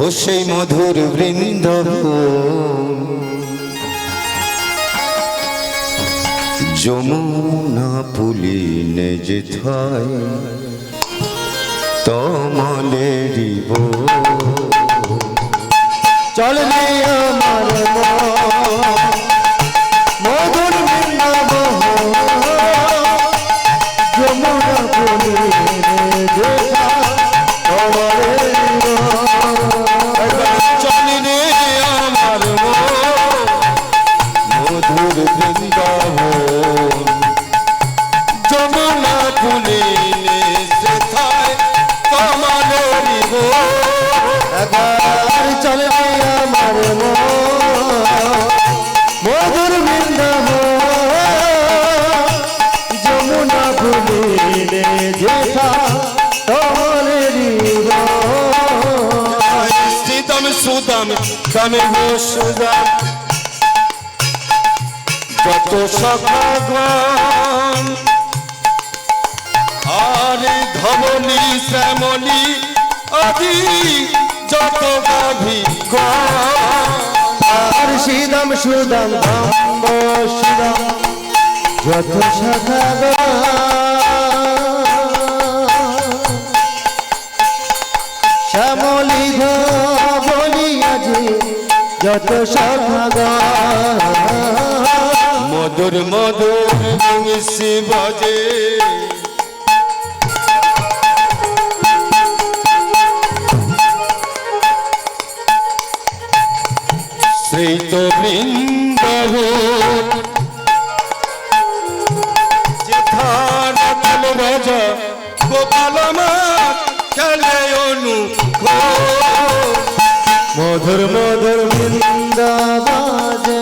ও সেই মধুর বৃন্দাবন যমুনা পুলিনে যেথায় তমালেরি চল রে আমার মধুর বৃন্দাবন যমুনা পুলিনে যেথায় চল রে আমার মধুর বৃন্দাবন যমুনা পুলিনে যেথায় তমালেরি চল রে আমার মধুর বৃন্দাবন যমুনা পুলিনে যেথায় তমালেরি শ্রীদম সুদম দমে সুদম যত সখাগণ আরে ধবনী শ্যামলী আদি যত গাভীগণ আর শ্রীদম সুদম দম সুদম যত সখাগণ শ্যামলী ধবনী আদি যত সখাগণ মধুর মধুর বংশী বাজে সেই তো বৃন্দাবন যেথার কাল রাজা গোপাল মাত খেলে অনুকূল মধুর মধুর বৃন্দাবাজে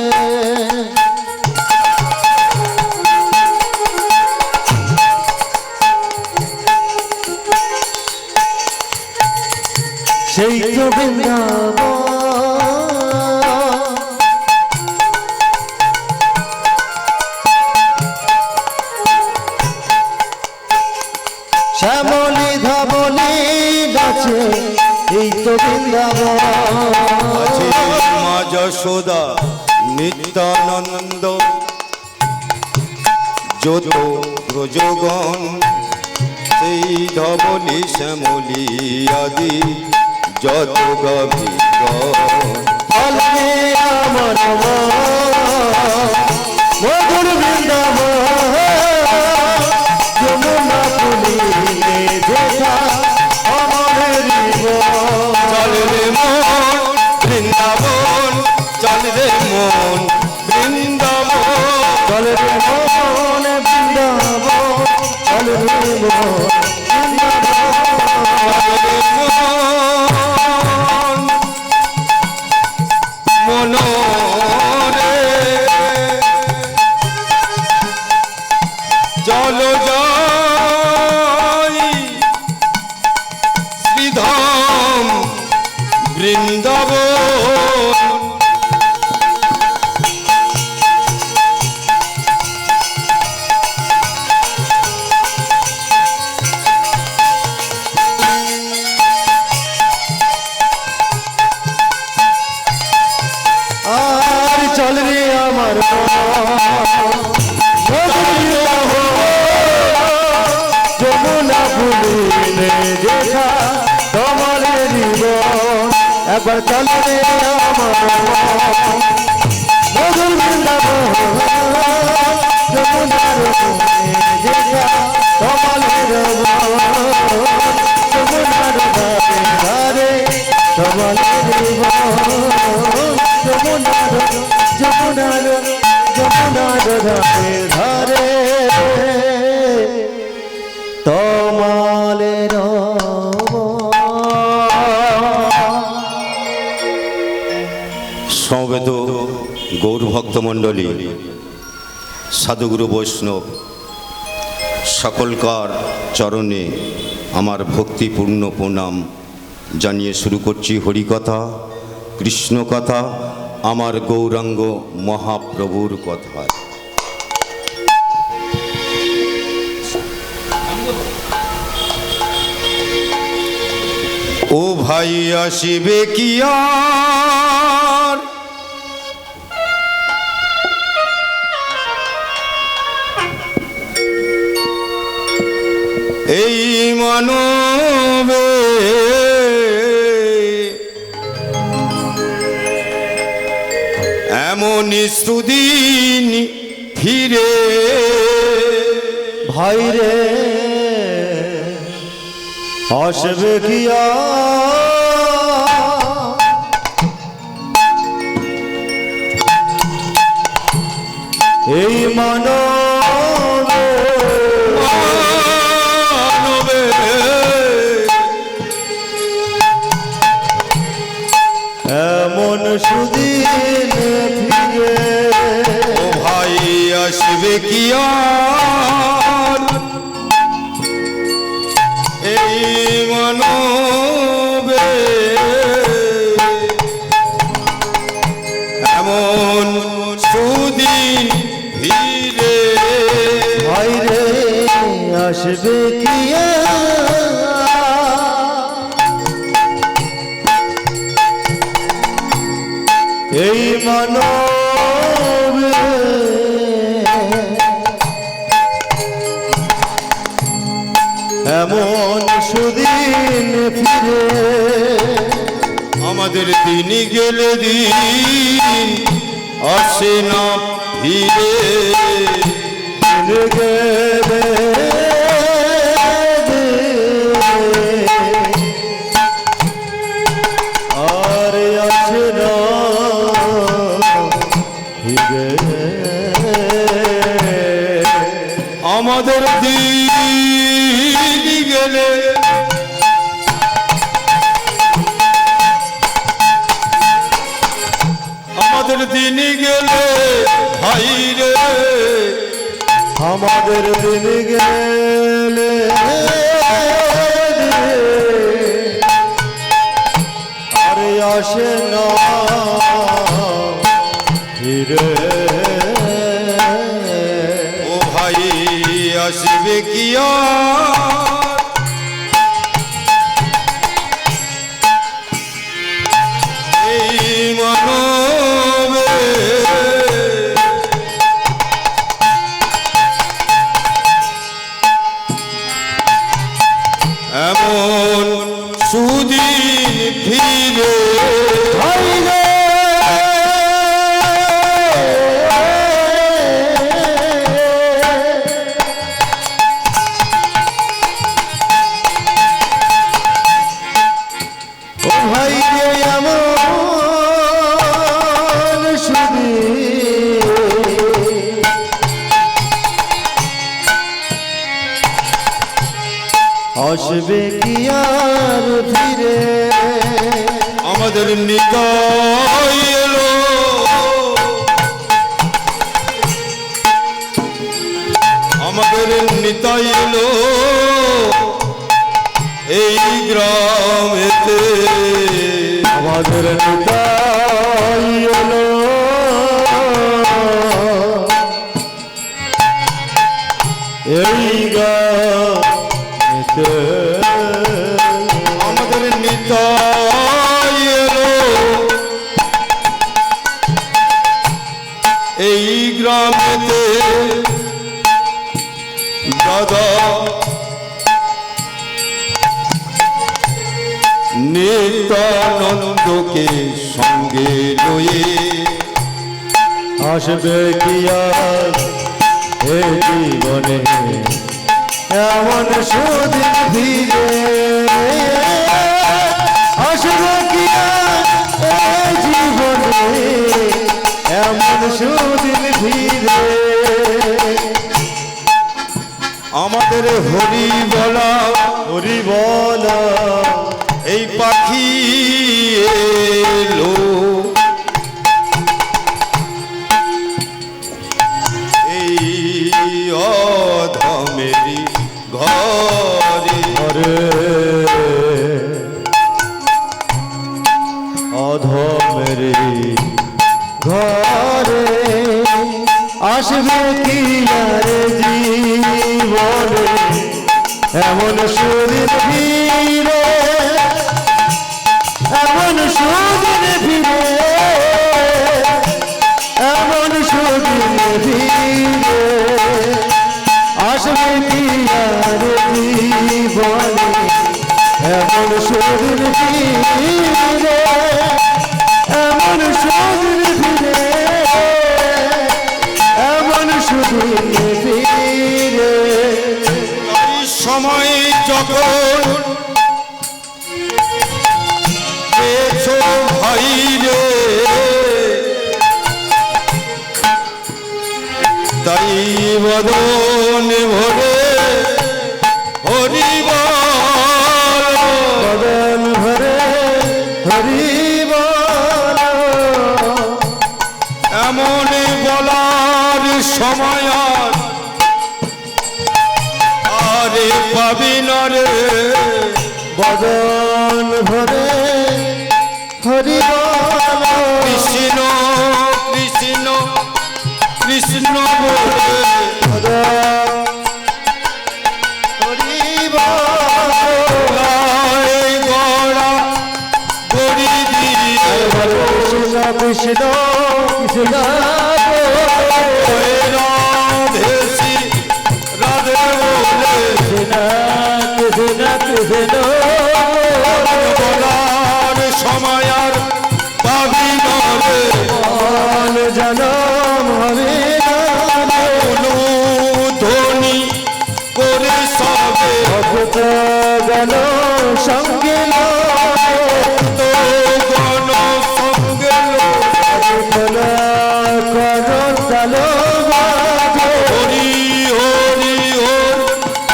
সেই তো বৃন্দাবন শ্যামলী ধবলী গাছে এই তো বৃন্দাবন মা যশোদা নিত্যানন্দ যত ব্রজগণ সেই ধবলী শ্যামলী আদি যত গাভীগণ আমার মধুর বৃন্দাবন যমুনা পুলিনে যেথায় তমালেরি চল রে মন বৃন্দাবন চল রে মন বৃন্দাবন চল রে মন বৃন্দাবন চল রে মন মনোরে চলো যাই শ্রীধাম বৃন্দাবন আর চল রে আমার যমুনা পুলিনে যেথায় তমালেরি একবার চল রে আমার মধুর বৃন্দাবন যমুনার পুলিনে যেথায় তমালেরি যমুনার ধারে তমালেরি যমুনার যমুনার যমুনার ধারে তমালের সমবেত গৌর ভক্তমণ্ডলী সাধুগুরু বৈষ্ণব সকলকার চরণে আমার ভক্তিপূর্ণ প্রণাম জানিয়ে শুরু করছি হরিকথা কৃষ্ণ কথা আমার গৌরাঙ্গ মহাপ্রভুর কথা। ও ভাই আসিবে কি আর এই মানবে এমন সুদিন ফিরে ভাই রে আসবে কি এই মানবে এমন সুদিন ফিরে ও ভাই আসবে কি আর এই মানবে এমন সুদিন ফিরে ভাই রে আসবে কি এই মানবে এমন সুদিন ফিরে আমাদের দিন গেলে দিন আসে না ফিরে গেলে আর আসে না ফিরে আমাদের দিন গেলে আমাদের দিন গেলে ভাই রে আমাদের দিন গেলে আরে আসে না ফিরে ও ভাই আসবে কি আর এই মানবে এমন সুদিন ফিরে ভাই রে ও ভাই রে এমন সুদিন আসবে কি আর ফিরে আমাদের নিতাই এলো আমাদের নিতাই এলো এই গ্রামেতে আমাদের নিতাই এলো এই গাতে আমাদের নিতাই এলো এই গ্রামেতে দাদা নিত্যানন্দকে সঙ্গে লয়ে আসবে কি আর এই জীবনে এমন সুদিন ফিরে আসবে কি আর এই জীবনে এমন সুদিন ফিরে আমাদের হরি বলা হরি বলা এই পাখি এলো এই অধমেরি ঘরে ঘরে অধমের ঘরে আসবে কি আর জীবনে এমন সুদিন ফিরে কি আর জীবনে এমন শরীর ফিরে, এমন শরীর ফিরে, এমন শরীর ফিরে। এই সময় যখন পেয়েছো ভাই রে, তাই বদন ভরে হরি বল, বদন ভরে হরি বল। এমন বলার সময় আরে পাবি না রে, বদন ভরে হরি বল। কৃষ্ণ কৃষ্ণ কৃষ্ণ বলে বদন হরি বল। গায়ে গড়া গড়ি দিয়ে কৃষ্ণ কৃষ্ণ কৃষ্ণ ওই রাধে শ্রী রাধে বলে কৃষ্ণ কৃষ্ণ কৃষ্ণ বলার সময় আর পাবি না রে, মন জনম হবে না রে। কোনো ধ্বনি করে সবে ভক্ত গণ সঙ্গে তো গণ সঙ্গে করতালো বাজে। হরি হরি হরি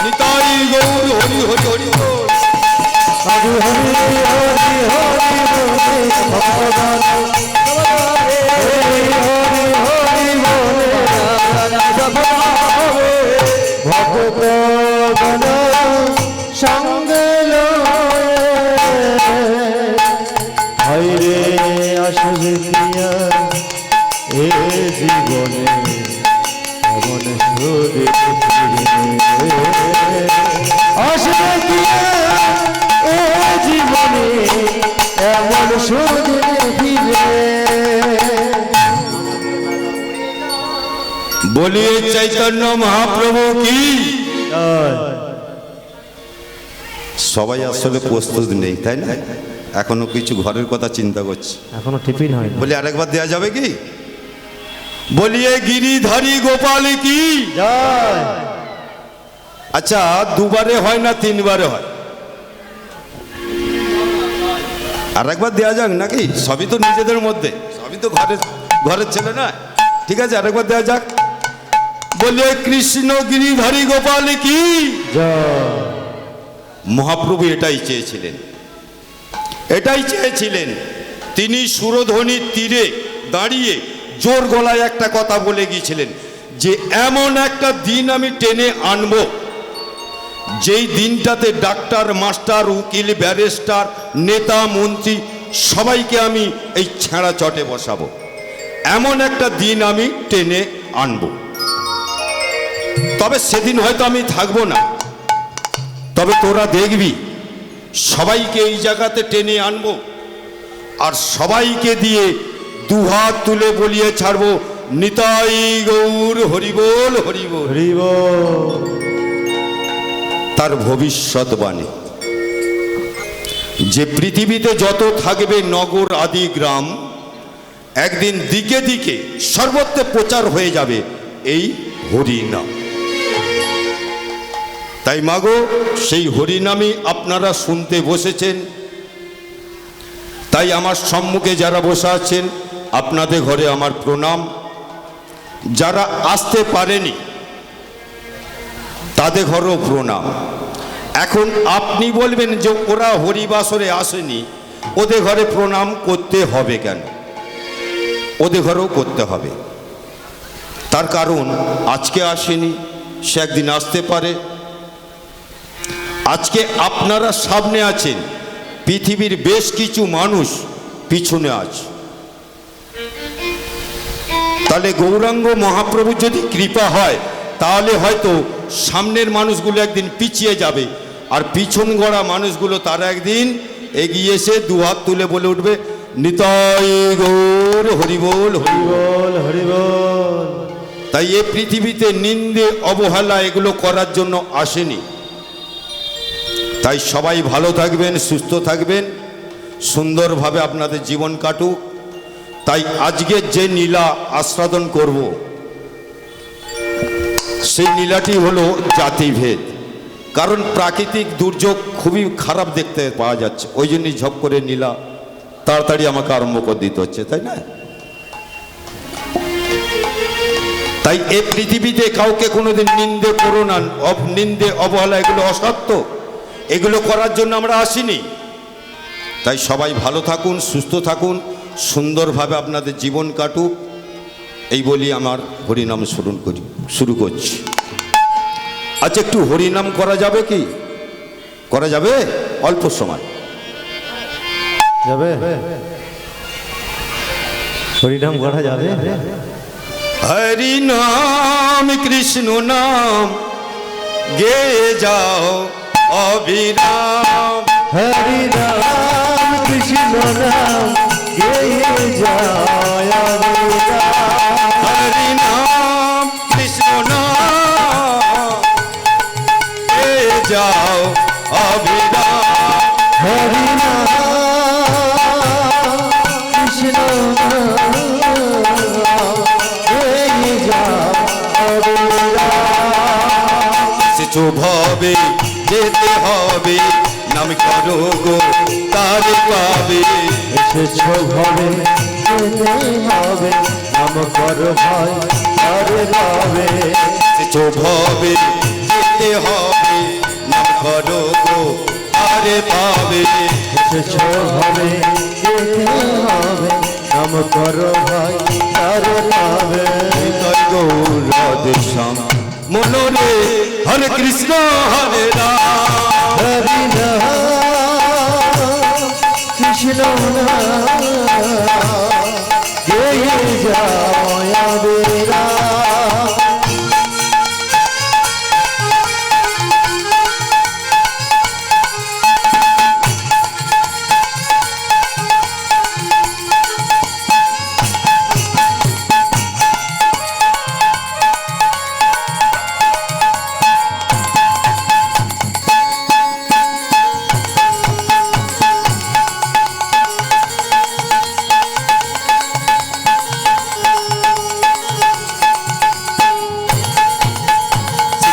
নিতাই গৌর হরি হরি হরি বল। হরি হরি হরি হরি বলে ভগবান, হরি হরি হরি বলে ভক্ত গণ সঙ্গে হইরে আসবে প্রিয়া এ জীবনে এমন সুরে আসবে প্রিয়া এ জীবনে এমন সুরে ফিরে। বলিয়ে চৈতন্য মহাপ্রভু কি। সবাই আসলে প্রস্তুত নেই, তাই না? এখনো কিছু ঘরের কথা চিন্তা করছি। এখনো টিফিন হয় বলি আরেকবার দেয়া যাবে কি? বলিয়ে গিরিধারী গোপাল কি। জয়। আচ্ছা, দুবারে হয় না তিনবারে হয়? আরেকবার দেয়া যাক নাকি? সবই তো নিজেদের মধ্যে, সবই তো ঘরের ছেলে না। ঠিক আছে, আরেকবার দেয়া যাক। বলিয়ে কৃষ্ণ গিরিধারী গোপাল কি। জয়। মহাপ্রভু এটাই চেয়েছিলেন, এটাই চেয়েছিলেন। তিনি সুরধ্বনির তীরে দাঁড়িয়ে জোর গলায় একটা কথা বলে গিয়েছিলেন যে এমন একটা দিন আমি টেনে আনব, যেই দিনটাতে ডাক্তার, মাস্টার, উকিল, ব্যারিস্টার, নেতা, মন্ত্রী সবাইকে আমি এই ছেঁড়া চটে বসাবো। এমন একটা দিন আমি টেনে আনব। তবে সেদিন হয়তো আমি থাকবো না, তবে তোরা দেখবি সবাইকে এই জায়গাতে টেনে আনবো, আর সবাইকে দিয়ে দুহাত তুলে বলিয়ে ছাড়বো নিতাই গৌর হরিবোল হরিবোল। হরি বল। তার ভবিষ্যৎবাণী যে পৃথিবীতে যত থাকবে নগর আদি গ্রাম, একদিন দিকে দিকে সর্বত্র প্রচার হয়ে যাবে এই হরিনাম। তাই মাগো, সেই হরিনামই আপনারা শুনতে বসেছেন। তাই আমার সম্মুখে যারা বসে আছেন, আপনাদের ঘরে আমার প্রণাম। যারা আসতে পারেনি তাদের ঘরেও প্রণাম। এখন আপনি বলবেন যে ওরা হরিবাসরে আসেনি, ওদের ঘরে প্রণাম করতে হবে কেন? ওদের ঘরেও করতে হবে। তার কারণ আজকে আসেনি, সে একদিন আসতে পারে। আজকে আপনারা সামনে আছেন, পৃথিবীর বেশ কিছু মানুষ পিছনে আছে। তাহলে গৌরাঙ্গ মহাপ্রভু যদি কৃপা হয়, তাহলে হয়তো সামনের মানুষগুলো একদিন পিছিয়ে যাবে, আর পিছন গড়া মানুষগুলো তারা একদিন এগিয়ে এসে দুহাত তুলে বলে উঠবে নিতাই গৌর হরিবোল হরিবোল। হরি বল। হরি বল। তাই এ পৃথিবীতে নিন্দে অবহেলা এগুলো করার জন্য আসেনি। তাই সবাই ভালো থাকবেন, সুস্থ থাকবেন, সুন্দরভাবে আপনাদের জীবন কাটুক। তাই আজকের যে নীলা আস্বাদন করব সেই নীলাটি হলো জাতিভেদ। কারণ প্রাকৃতিক দুর্যোগ খুবই খারাপ দেখতে পাওয়া যাচ্ছে, ওই জন্যই ঝপ করে নীলা তাড়াতাড়ি আমাকে আরম্ভ করে দিতে হচ্ছে, তাই না? তাই এই পৃথিবীতে কাউকে কোনোদিন নিন্দে করো না, নিন্দে অবহেলা এগুলো অসত্য, এগুলো করার জন্য আমরা আসিনি। তাই সবাই ভালো থাকুন, সুস্থ থাকুন, সুন্দরভাবে আপনাদের জীবন কাটুক, এই বলি আমার হরিনাম শুরু করছি। আচ্ছা, একটু হরিনাম করা যাবে কি? করা যাবে অল্প সময়? যাবে? হরিনাম করা যাবে? হরি নাম কৃষ্ণ নাম গে যাও অবিরাম। হরি নাম কৃষ্ণ নাম গেয়ে যায় অবিরাম। হরি নাম কৃষ্ণ নাম গে যাও অবিরাম। হরি নাম কৃষ্ণ নাম গেয়ে যায় অবিরাম। কিছু ভাবে যেতে হবে, নাম করো গো তারে পাবে। এসেছো ঘরে যেতে হবে, নাম করো ভাই আরে পাবে। কিছু ভাবে যেতে হবে, নাম করো গো তারে পাবে। এসেছো ঘরে যেতে হবে, নাম করো ভাই আরে পাবে। হৃদয় গৌর রাধেশ্যাম মনোরে হরে কৃষ্ণ হরে রাম। হরি নাম কৃষ্ণ নাম গেয়ে যায় অবিরাম।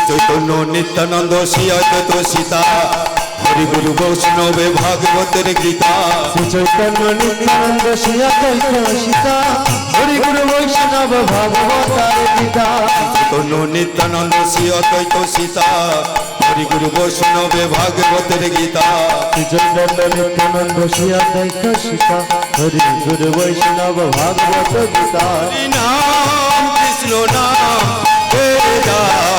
চৈতন্য নিত্যানন্দ শ্রী অদ্বৈত সীতা, হরি গুরু বৈষ্ণবে ভাগবতের গীতা। শ্রী চৈতন্য নিত্যানন্দ শ্রী অদ্বৈত সীতা, হরি গুরু বৈষ্ণব ভাগবতার গীতা। চৈতন্য নিত্যানন্দ শ্রী অদ্বৈত সীতা, হরি গুরু বৈষ্ণবে ভাগবতের গীতা। শ্রী চৈতন্য নিত্যানন্দ শ্রী অদ্বৈত সীতা, হরি গুরু বৈষ্ণব ভাগবত গীতা। হরি নাম কৃষ্ণ নাম গে যাও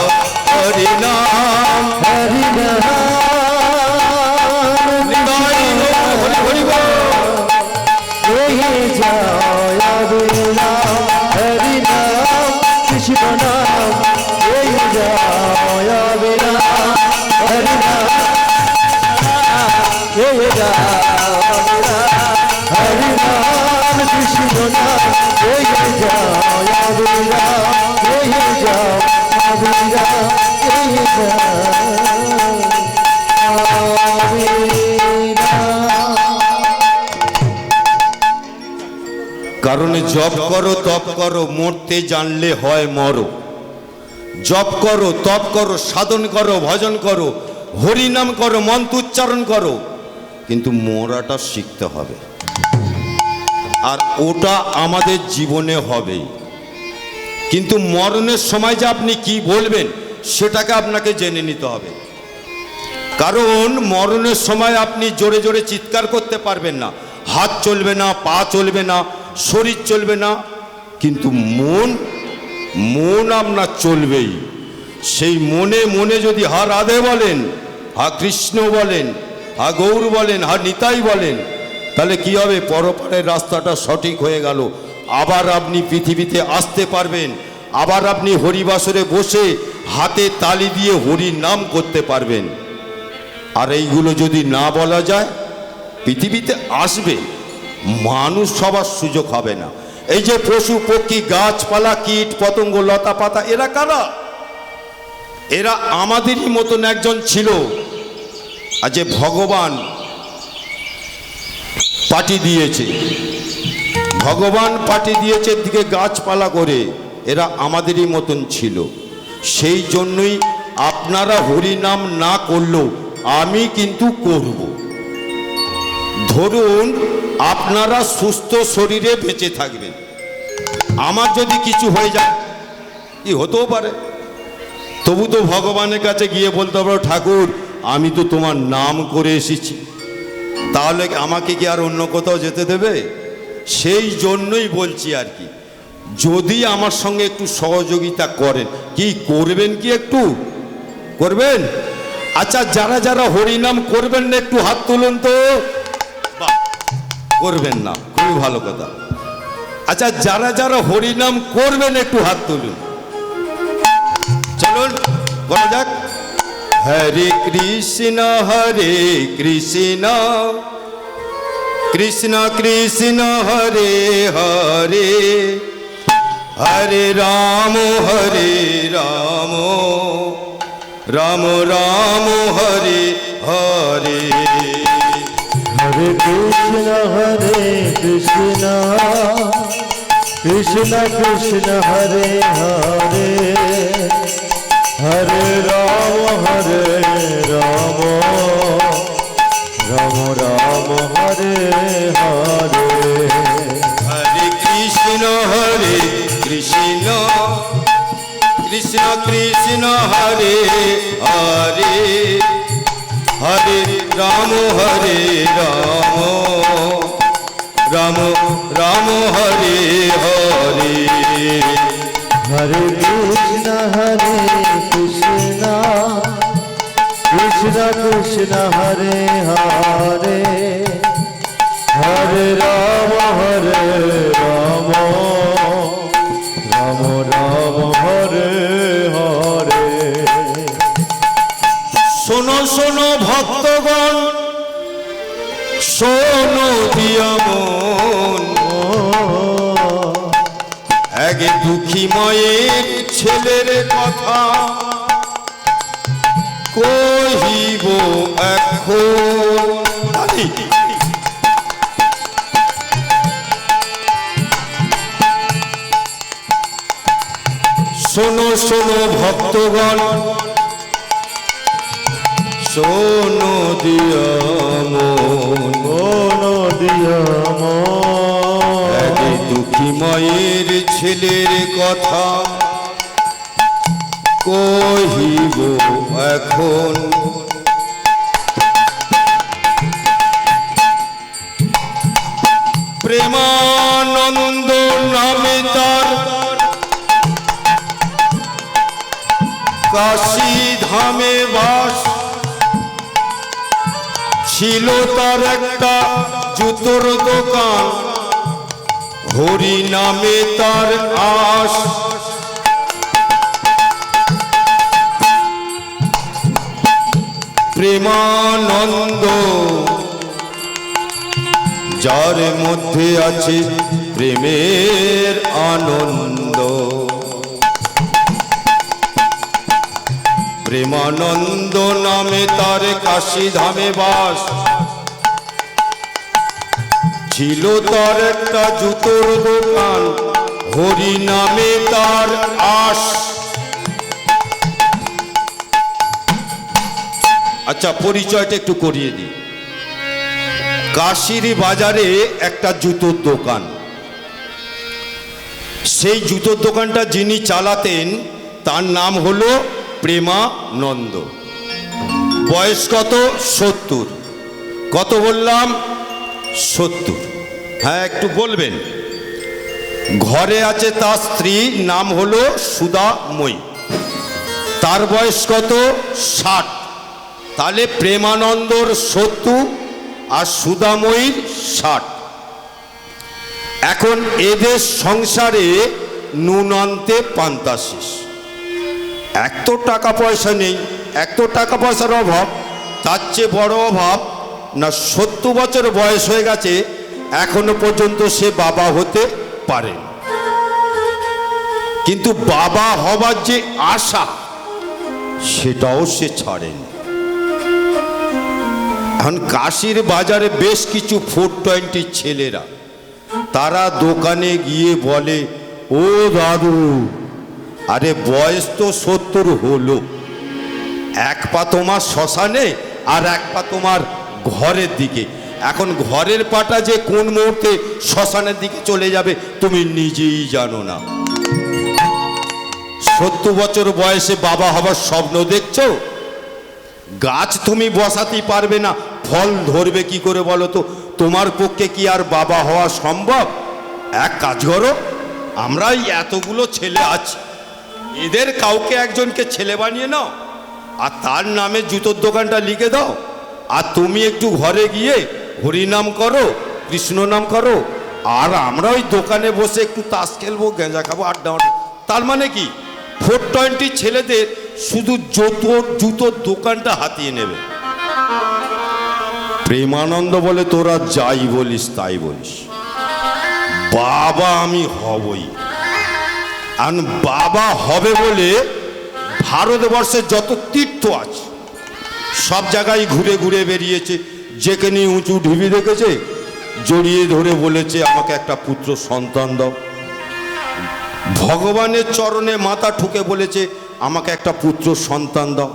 হরি নাম। হরি নাম হরি হরি বল। গেয়ে যায় অবিরাম। হরি নাম কৃষ্ণ নাম গেয়ে যায় অবিরাম। হরি নাম গেয়ে যায় অবিরাম। হরি নাম কৃষ্ণ নাম গেয়ে যায় অবিরাম। গেয়ে যায় অবিরাম। গেয়ে যায় অবিরাম। কারণ জপ করো তপ করো, মরতে জানলে হয় মরো। জপ করো, তপ করো, সাধন করো, ভজন করো, হরিনাম করো, মন্ত্র উচ্চারণ করো, কিন্তু মরাটা শিখতে হবে। আর ওটা আমাদের জীবনে হবেই। কিন্তু মরণের সময় যে আপনি কি বলবেন সেটাকে আপনাকে জেনে নিতে হবে। কারণ মরণের সময় আপনি জোরে জোরে চিৎকার করতে পারবেন না, হাত চলবে না, পা চলবে না, শরীর চলবে না, কিন্তু মন আপনার চলবেই। সেই মনে মনে যদি হা রাধে বলেন, হা কৃষ্ণ বলেন, হা গৌর বলেন, হা নিতাই বলেন, তাহলে কি হবে? পরপারের রাস্তাটা সঠিক হয়ে গেল। আবার আপনি পৃথিবীতে আসতে পারবেন, আবার আপনি হরিবাসরে বসে হাতে তালি দিয়ে হরি নাম করতে পারবেন। আর এইগুলো যদি না বলা যায়, পৃথিবীতে আসবে মানুষ সবার সুযোগ হবে না। এই যে পশু পক্ষী গাছপালা কীট পতঙ্গ লতা পাতা এরা কারা? এরা আমাদেরই মতন একজন ছিল। আর যে ভগবান পাঠিয়ে দিয়েছে, ভগবান পাঠিয়ে দিয়েছে দিকে গাছপালা করে, এরা আমাদেরই মতন ছিল। সেই জন্যই আপনারা হরিনাম না করলেও আমি কিন্তু করব। ধরুন আপনারা সুস্থ শরীরে বেঁচে থাকবেন, আমার যদি কিছু হয়ে যায়, কি হতেও পারে, তবু তো ভগবানের কাছে গিয়ে বলতে পারো, ঠাকুর আমি তো তোমার নাম করে এসেছি, তাহলে আমাকে কি আর অন্য কোথাও যেতে দেবে? সেই জন্যই বলছি আর কি, যদি আমার সঙ্গে একটু সহযোগিতা করেন। কি করবেন, কি একটু করবেন? আচ্ছা, যারা যারা হরিনাম করবেন না একটু হাত তুলুন তো। বাহ, করবেন না, খুবই ভালো কথা। আচ্ছা, যারা যারা হরিনাম করবেন একটু হাত তুলুন। চলুন বলা যাক, হরে কৃষ্ণ কৃষ্ণ কৃষ্ণ হরে হরে, হরে রাম রাম রাম হরে হরে। হরে কৃষ্ণ কৃষ্ণ কৃষ্ণ হরে হরে, হরে রাম রাম রাম হরে হরে। হরে কৃষ্ণ কৃষ্ণ কৃষ্ণ হরে হরে, হরে রাম রাম রাম হরে হরে। হরে কৃষ্ণ কৃষ্ণ কৃষ্ণ হরে হরে, হরে রাম রাম রাম হরে হরে। শোনো শোনো ভক্তগণ, শোনো দিয়া মন, এক দুঃখী মায়ের ছেলের কথা কহিব এখন। শোনো শোনো ভক্তগণ, শোনো দিয়া মন, এক দুঃখী মায়ের ছেলের কথা কহিব এখন। প্রেমানন্দ নামে তার কাশী ধামে বাস, ছিল তার একটা জুতোর দোকান, হরি নামে তার আশ। প্রেমানন্দ যার মধ্যে আছে প্রেমের আনন্দ, প্রেমানন্দ নামে তার কাশী ধামে বাস, ছিল তার একটা জুতোর দোকান, হরি নামে তার আশ। আচ্ছা, পরিচয়টা একটু করিয়ে দিই। কাশীর বাজারে একটা জুতোর দোকান, সেই জুতোর দোকানটা যিনি চালাতেন তার নাম হলো প্রেমানন্দ। বয়স কত? 70। কত বললাম? 70। হ্যাঁ, একটু বলবেন। ঘরে আছে তার স্ত্রী, নাম হলো সুধাময়ী, তার বয়স কত? 60। তাহলে প্রেমানন্দর 70 আর সুধাময়ীর 60। এখন এদের সংসারে নুন আনতে পান্তা শেষ, এক তো টাকা পয়সা নেই, এক তো টাকা পয়সার অভাব, তার চেয়ে বড় অভাব না 70 বছর বয়স হয়ে গেছে, এখনো পর্যন্ত সে বাবা হতে পারেন, কিন্তু বাবা হবার যে আশা সেটাও সে ছাড়েন। এখন কাশির বাজারে বেশ কিছু 420 ছেলেরা তারা দোকানে গিয়ে বলে, ও দাদু, আরে বয়স তো 70 হলো, এক পা তোমার শ্মশানে আর এক পা তোমার ঘরের দিকে, এখন ঘরের পাটা যে কোন মুহূর্তে শ্মশানের দিকে চলে যাবে তুমি নিজেই জানো না। 70 বছর বয়সে বাবা হবার স্বপ্ন দেখছো? গাছ তুমি বসাতেই পারবে না, ফল ধরবে কি করে বলো তো? তোমার পক্ষে কি আর বাবা হওয়া সম্ভব? এক কাজ করো, আমরাই এতগুলো ছেলে আছি, এদের কাউকে একজনকে ছেলে বানিয়ে নাও আর তার নামে জুতোর দোকানটা লিখে দাও, আর তুমি একটু ঘরে গিয়ে হরিনাম করো, কৃষ্ণ নাম করো, আর আমরা ওই দোকানে বসে একটু তাস খেলবো, গেঁজা খাবো, আড্ডা মারবো। তার মানে কি 420 ছেলেদের শুধু জুতোর দোকানটা হাতিয়ে নেবে। প্রেমানন্দ বলে, তোরা যাই বলিস তাই বলিস, বাবা আমি হবই। আর বাবা হবে বলে ভারতবর্ষের যত তীর্থ আছে সব জায়গায় ঘুরে ঘুরে বেরিয়েছে, যেখানে উঁচু ঢিবি দেখেছে জড়িয়ে ধরে বলেছে আমাকে একটা পুত্র সন্তান দাও। ভগবানের চরণে মাথা ঠুকে বলেছে আমাকে একটা পুত্র সন্তান দাও।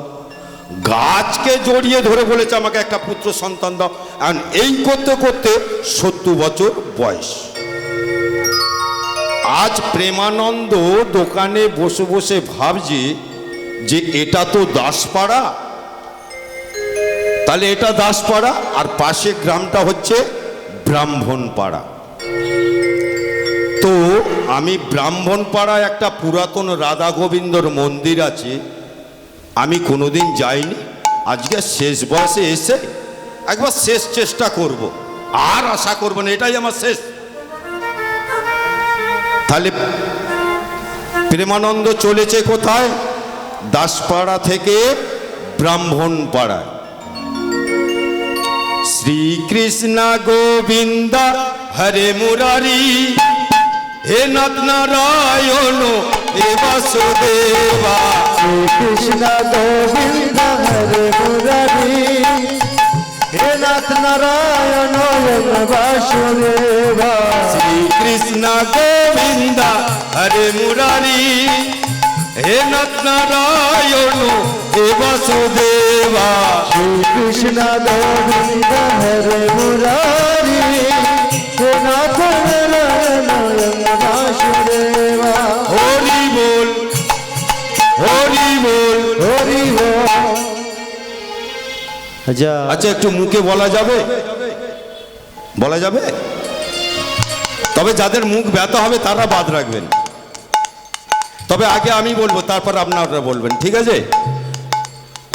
গাছকে জড়িয়ে ধরে বলেছে আমাকে একটা পুত্র সন্তান দাও। আর এই করতে করতে 70 বছর বয়স। আজ প্রেমানন্দ দোকানে বসে বসে ভাবছে যে এটা তো দাসপাড়া, তাহলে এটা দাসপাড়া আর পাশে গ্রামটা হচ্ছে ব্রাহ্মণপাড়া। তো আমি ব্রাহ্মণপাড়ায় একটা পুরাতন রাধা গোবিন্দর মন্দির আছে, আমি কোনোদিন যাইনি, আজকে শেষ বয়সে এসে একবার শেষ চেষ্টা করব, আর আশা করব না, এটাই আমার শেষ। তাহলে প্রেমানন্দ চলেছে কোথায়? দাসপাড়া থেকে ব্রাহ্মণপাড়ায়। শ্রীকৃষ্ণ গোবিন্দ হরে মুরারি, হে নাথ নারায়ণ হে বাসুদেবা। শ্রীকৃষ্ণ গোবিন্দ হরে মুরারি, হে নাথ নারায়ণ হে বাসুদেবা। শ্রীকৃষ্ণ গোবিন্দ হরে মুরারি, হে নাথ নারায়ণ হে বাসুদেবা। শ্রীকৃষ্ণ গোবিন্দ হরে মুরারি, হে নাথ নারায়ণ হে বাসুদেবা। হরি বল, হরি বল, হরি বল। আচ্ছা একটু মুখে বলা যাবে? বলা যাবে? তবে যাদের মুখ ব্যথা হবে তারা বাদ রাখবেন। তবে আগে আমি বলবো, তারপর আপনারা বলবেন, ঠিক আছে?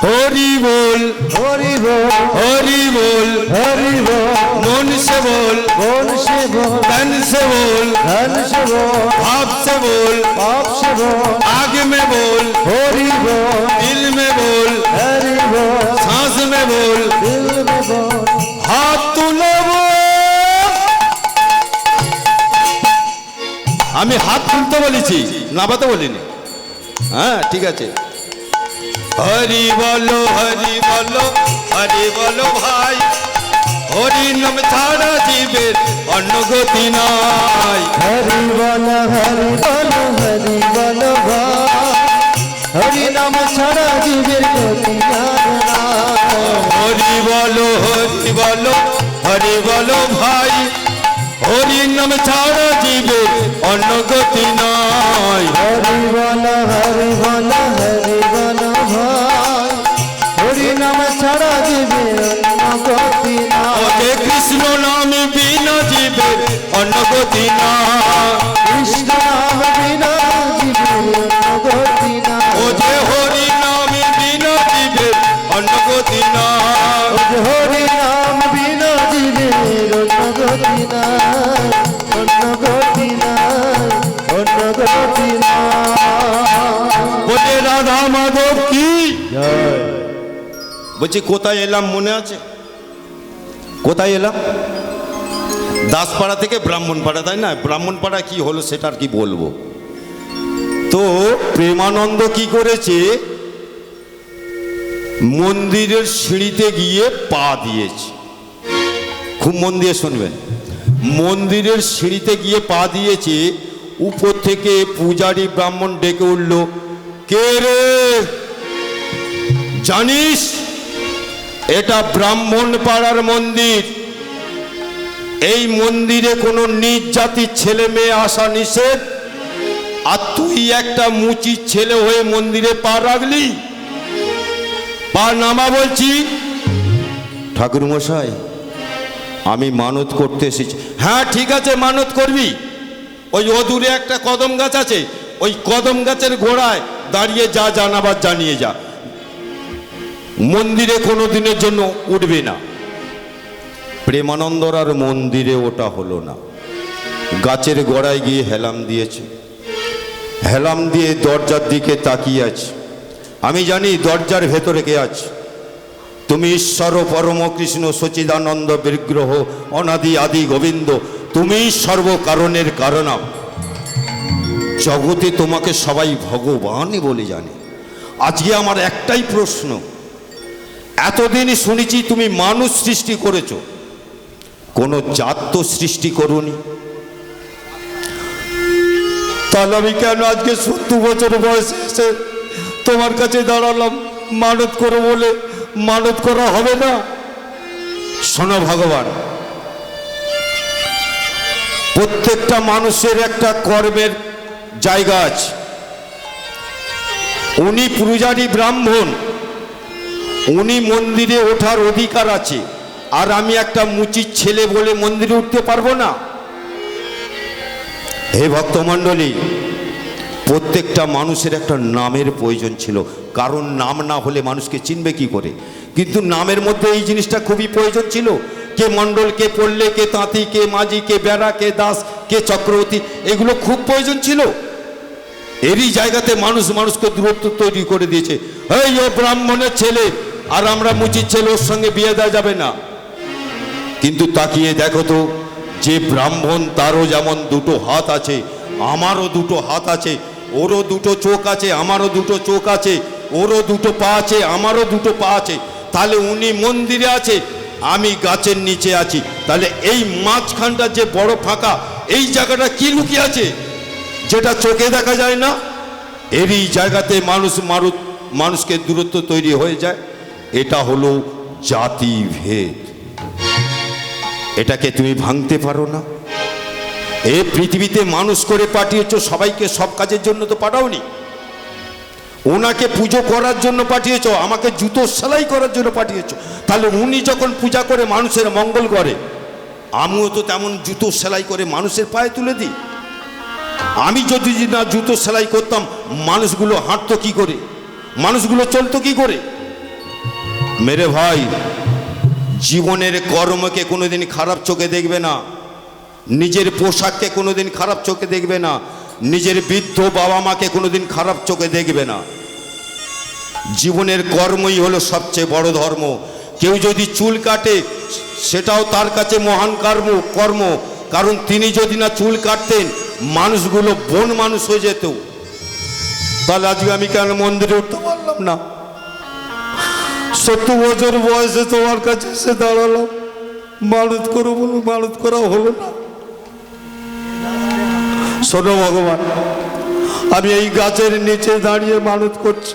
হরি বল, হরি বল, হরি বল, হরি বল। মন সে বল, মন সে বল, तन से बोल, धन से बोल, भाव से बोल, पाप से बोल। आग में बोल, हरि बोल, दिल में बोल, हरि बोल, सांस में बोल, दिल में बोल। हाथ তুলে বল। আমি হাত তুলতে বলেছি, নামাতে বলিনি। হ্যাঁ ঠিক আছে। হরি বলো, হরি বলো, হরি বলো ভাই, হরি নাম ছাড়া জীবের অন্য গতি নাই। हरि बोल, हरि बोल, हरि बोल भाई, हरि नाम छड़ा जीवेर गति जाना। হরি বলো, হরি বলো, হরি বলো ভাই, হরি নাম ছাড়া জীবের অন্য গতি নাই। हरि बोल, हरि बोल, हरि बोल भाई, हरि नाम छड़ा जीवेर गति ना। ওকে কৃষ্ণ নাম বিনা জীবের অন্য গতি নাই। कृष्ण नाम बिना जीवेर गति ना। ও যে হরি নাম বিনা জীবের অন্য গতি নাই। हरि नाम बिना जीवेर गति ना, गति ना, गति ना। বলে রাধা মাধব কি? বলছি কোথায় এলাম মনে আছে? কোথায় এলাম? দাসপাড়া থেকে ব্রাহ্মণপাড়া, তাই না? ব্রাহ্মণপাড়া কি হলো সেটা আর কি বলবো। তো প্রেমানন্দ কি করেছে, মন্দিরের সিঁড়িতে গিয়ে পা দিয়েছে। খুব মন দিয়ে শুনবেন, মন্দিরের সিঁড়িতে গিয়ে পা দিয়েছে। উপর থেকে পূজারী ব্রাহ্মণ ডেকে উঠল, কে রে, জানিস এটা ব্রাহ্মণ পাড়ার মন্দির, এই মন্দিরে কোনো নিজ জাতির ছেলে মেয়ে আসা নিষেধ, আর তুই একটা মুচির ছেলে হয়ে মন্দিরে পা রাখলি, পা নামা বলছি। ঠাকুর মশাই, আমি মানত করতে এসেছি। হ্যাঁ ঠিক আছে, মানত করবি। ওই অদূরে একটা কদম গাছ আছে, ওই কদম গাছের গোড়ায় দাঁড়িয়ে যা জানাবার জানিয়ে যা, মন্দিরে কোনো দিনের জন্য উঠবে না। প্রেমানন্দর আর মন্দিরে ওটা হলো না, গাছের গোড়ায় গিয়ে হেলাম দিয়েছে। হেলাম দিয়ে দরজার দিকে তাকিয়ে আছে। আমি জানি দরজার ভেতরে কে আছে। তুমি ঈশ্বর পরম কৃষ্ণ সচিদানন্দ বিগ্রহ অনাদি আদি গোবিন্দ, তুমি সর্বকারণের কারণম। জগতে তোমাকে সবাই ভগবানই বলে জানে। আজকে আমার একটাই প্রশ্ন, এতদিন শুনেছি তুমি মানুষ সৃষ্টি করেছো, কোনো জাত তো সৃষ্টি করোনি, তাহলে আমি কেন আজকে 70 বছর বয়সে এসে তোমার কাছে দাঁড়ালাম মানত করো বলে? মানত করা হবে না। শোনো ভগবান, প্রত্যেকটা মানুষের একটা কর্মের জায়গা আছে। উনি পূজারী ব্রাহ্মণ, উনি মন্দিরে ওঠার অধিকার আছে, আর আমি একটা মুচির ছেলে বলে মন্দিরে উঠতে পারবো না? হে ভক্তমণ্ডলী, প্রত্যেকটা মানুষের একটা নামের প্রয়োজন ছিল, কারণ নাম না হলে মানুষকে চিনবে কি করে। কিন্তু নামের মধ্যে এই জিনিসটা খুবই প্রয়োজন ছিল। কে মণ্ডল, কে পল্লে, কে তাঁতি, কে মাঝি, কে বেড়া, কে দাস, কে চক্রবর্তী, এগুলো খুব প্রয়োজন ছিল। এরই জায়গাতে মানুষ মানুষকে দূরত্ব তৈরি করে দিয়েছে। এই ও ব্রাহ্মণের ছেলে, আর আমরা মুচির ছেলে, ওর সঙ্গে বিয়ে দেওয়া যাবে না। কিন্তু তাকিয়ে দেখো তো, যে ব্রাহ্মণ তারও যেমন দুটো হাত আছে, আমারও দুটো হাত আছে, ওরও দুটো চোখ আছে, আমারও দুটো চোখ আছে, ওরও দুটো পা আছে, আমারও দুটো পা আছে, তাহলে উনি মন্দিরে আছে, আমি গাছের নিচে আছি, তাহলে এই মাঝখানটা যে বড় ফাঁকা, এই জায়গাটা কি লুকিয়ে আছে যেটা চোখে দেখা যায় না? এরই জায়গাতে মানুষকে দূরত্ব তৈরি হয়ে যায়। এটা হলো জাতিভেদ, এটাকে তুমি ভাঙতে পারো না। এ পৃথিবীতে মানুষ করে পাঠিয়েছ, সবাইকে সব কাজের জন্য তো পাঠাওনি। ওনাকে পুজো করার জন্য পাঠিয়েছ, আমাকে জুতো সেলাই করার জন্য পাঠিয়েছ। তাহলে উনি যখন পূজা করে মানুষের মঙ্গল করে, আমিও তো তেমন জুতো সেলাই করে মানুষের পায়ে তুলে দিই। আমি যদি না জুতো সেলাই করতাম, মানুষগুলো হাঁটতো কি করে, মানুষগুলো চলতো কি করে? মেরে ভাই, জীবনের কর্মকে কোনোদিন খারাপ চোখে দেখবে না, নিজের পোশাককে কোনোদিন খারাপ চোখে দেখবে না, নিজের বৃদ্ধ বাবা মাকে কোনোদিন খারাপ চোখে দেখবে না। জীবনের কর্মই হলো সবচেয়ে বড় ধর্ম। কেউ যদি চুল কাটে, সেটাও তার কাছে মহান কর্ম, কারণ তিনি যদি না চুল কাটতেন, মানুষগুলো বন মানুষ হয়ে যেত। তাহলে আজকে আমি কেন মন্দিরে উঠতে পারলাম না? 70 বছর বয়সে তোমার কাছে এসে দাঁড়ালাম, মানত করো বলো, মানত করা হলো না। শোনো ভগবান, আমি এই গাছের নিচে দাঁড়িয়ে মানত করছি,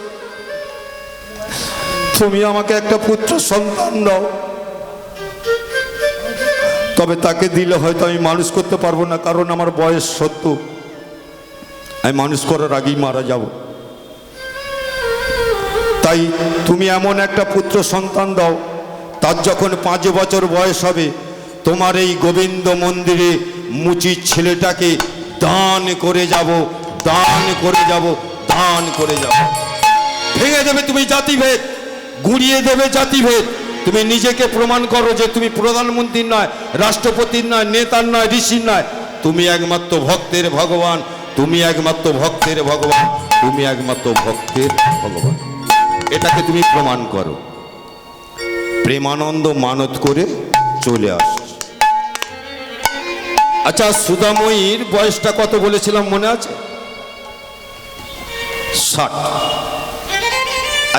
তুমি আমাকে একটা পুত্র সন্তান দাও। তবে তাকে দিলে হয়তো আমি মানুষ করতে পারবো না, কারণ আমার বয়স 70, আমি মানুষ করার আগেই মারা যাব। তাই তুমি এমন একটা পুত্র সন্তান দাও, তার যখন 5 বছর বয়স হবে, তোমার এই গোবিন্দ মন্দিরে মুচির ছেলেটাকে দান করে যাব, দান করে যাব, দান করে যাব। ভেঙে দেবে তুমি জাতিভেদ, গুঁড়িয়ে দেবে জাতিভেদ। তুমি নিজেকে প্রমাণ করো যে তুমি প্রধানমন্ত্রীর নয়, রাষ্ট্রপতির নয়, নেতার নয়, ঋষির নয়, তুমি একমাত্র ভক্তের ভগবান, তুমি একমাত্র ভক্তের ভগবান, তুমি একমাত্র ভক্তের ভগবান। এটাকে তুমি প্রমাণ করো। প্রেমানন্দ মানত করে চলে আসছে। আচ্ছা, সুধাময়ীর বয়সটা কত বলেছিলাম মনে আছে? 60।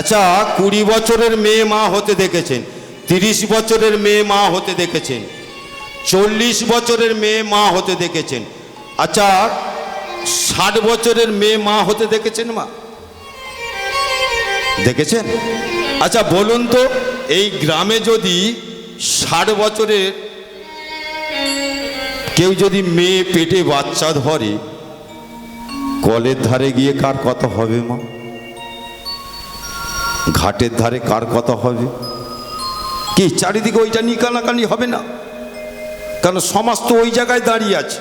আচ্ছা, 20 বছরের মেয়ে মা হতে দেখেছেন, 30 বছরের মেয়ে মা হতে দেখেছেন, 40 বছরের মেয়ে মা হতে দেখেছেন। আচ্ছা, 60 বছরের মেয়ে মা হতে দেখেছেন মা? দেখেছেন? আচ্ছা বলুন তো, এই গ্রামে যদি 60 বছরের কেউ যদি মেয়ে পেটে বাচ্চা ধরে, কলের ধারে গিয়ে কার কথা হবে মা? ঘাটের ধারে কার কথা হবে? কি চারিদিকে ওইটা নিয়ে কানাকানি হবে না? কারণ সমাজ তো ওই জায়গায় দাঁড়িয়ে আছে।